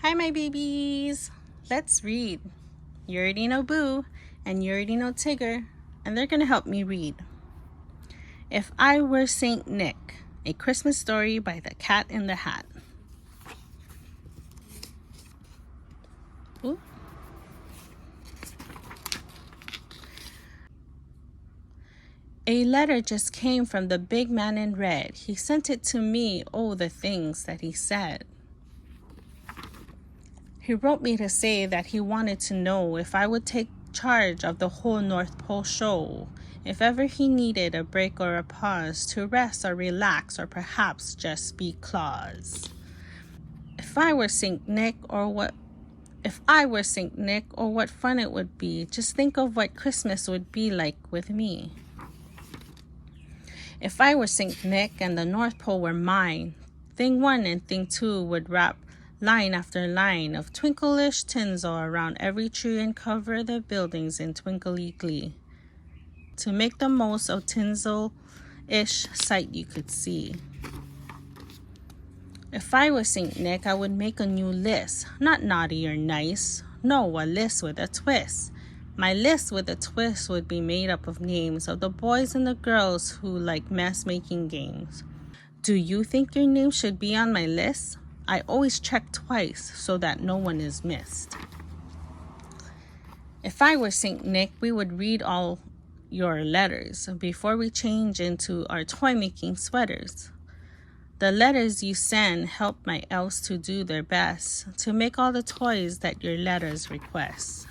Hi, my babies. Let's read. You already know Boo, and you already know Tigger, and they're going to help me read. If I Were Saint Nick, a Christmas story by the Cat in the Hat. Ooh. A letter just came from the big man in red. He sent it to me, oh, the things that he said. He wrote me to say that he wanted to know if I would take charge of the whole North Pole show, if ever he needed a break or a pause to rest or relax or perhaps just be Claus. If I were Saint Nick or what fun it would be. Just think of what Christmas would be like with me. If I were Saint Nick and the North Pole were mine, Thing 1 and Thing 2 would wrap line after line of twinklish tinsel around every tree and cover the buildings in twinkly glee, to make the most of tinsel-ish sight you could see. If I was Saint Nick, I would make a new list, not naughty or nice, no, a list with a twist. My list with a twist would be made up of names of the boys and the girls who like mess-making games. Do you think your name should be on my list? I always check twice so that no one is missed. If I were Saint Nick, we would read all your letters before we change into our toy-making sweaters. The letters you send help my elves to do their best to make all the toys that your letters request.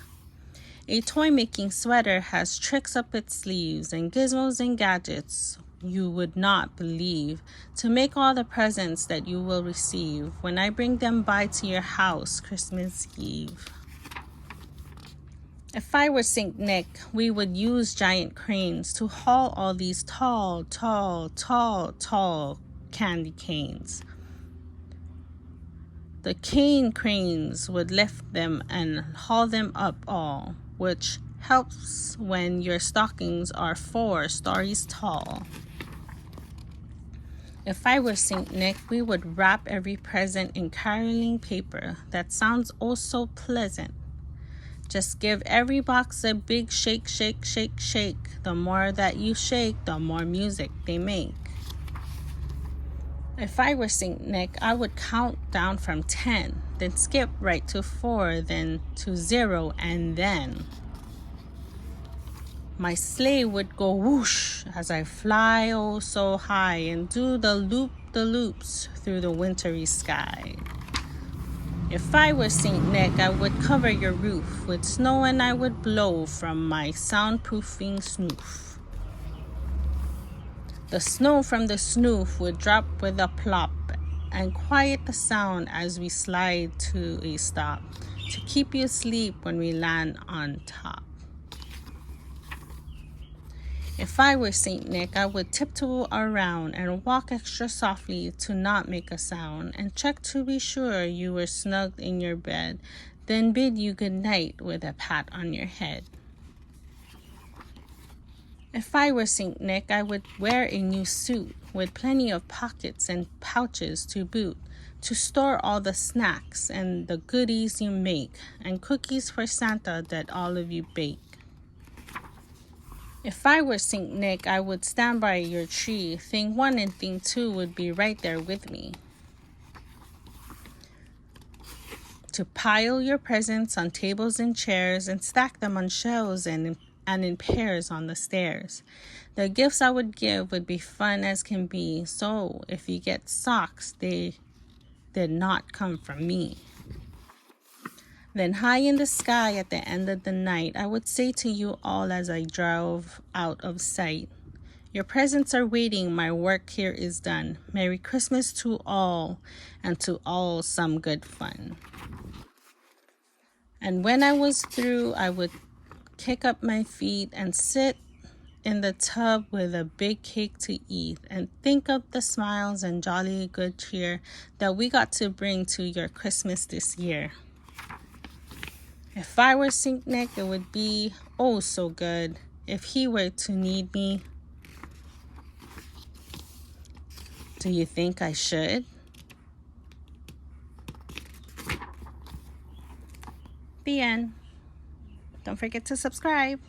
A toy-making sweater has tricks up its sleeves and gizmos and gadgets you would not believe to make all the presents that you will receive when I bring them by to your house Christmas Eve. If I were Saint Nick, we would use giant cranes to haul all these tall candy canes. The cane cranes would lift them and haul them up all, which helps when your stockings are 4 stories tall. If I were Saint Nick, we would wrap every present in caroling paper that sounds oh so pleasant. Just give every box a big shake, shake, shake, shake. The more that you shake, the more music they make. If I were Saint Nick, I would count down from 10, then skip right to 4, then to 0, and then my sleigh would go whoosh as I fly oh so high and do the loops through the wintry sky. If I were Saint Nick, I would cover your roof with snow and I would blow from my soundproofing snoof. The snow from the snoof would drop with a plop and quiet the sound as we slide to a stop to keep you asleep when we land on top. If I were Saint Nick, I would tiptoe around and walk extra softly to not make a sound and check to be sure you were snugged in your bed, then bid you good night with a pat on your head. If I were Saint Nick, I would wear a new suit with plenty of pockets and pouches to boot, to store all the snacks and the goodies you make, and cookies for Santa that all of you bake. If I were Saint Nick, I would stand by your tree. Thing 1 and Thing 2 would be right there with me to pile your presents on tables and chairs and stack them on shelves and in pairs on the stairs. The gifts I would give would be fun as can be, so if you get socks, they did not come from me. Then high in the sky at the end of the night, I would say to you all as I drove out of sight, your presents are waiting, my work here is done. Merry Christmas to all, and to all some good fun. And when I was through, I would kick up my feet and sit in the tub with a big cake to eat and think of the smiles and jolly good cheer that we got to bring to your Christmas this year. If I were Saint Nick, it would be oh so good if he were to need me. Do you think I should? The end. Don't forget to subscribe.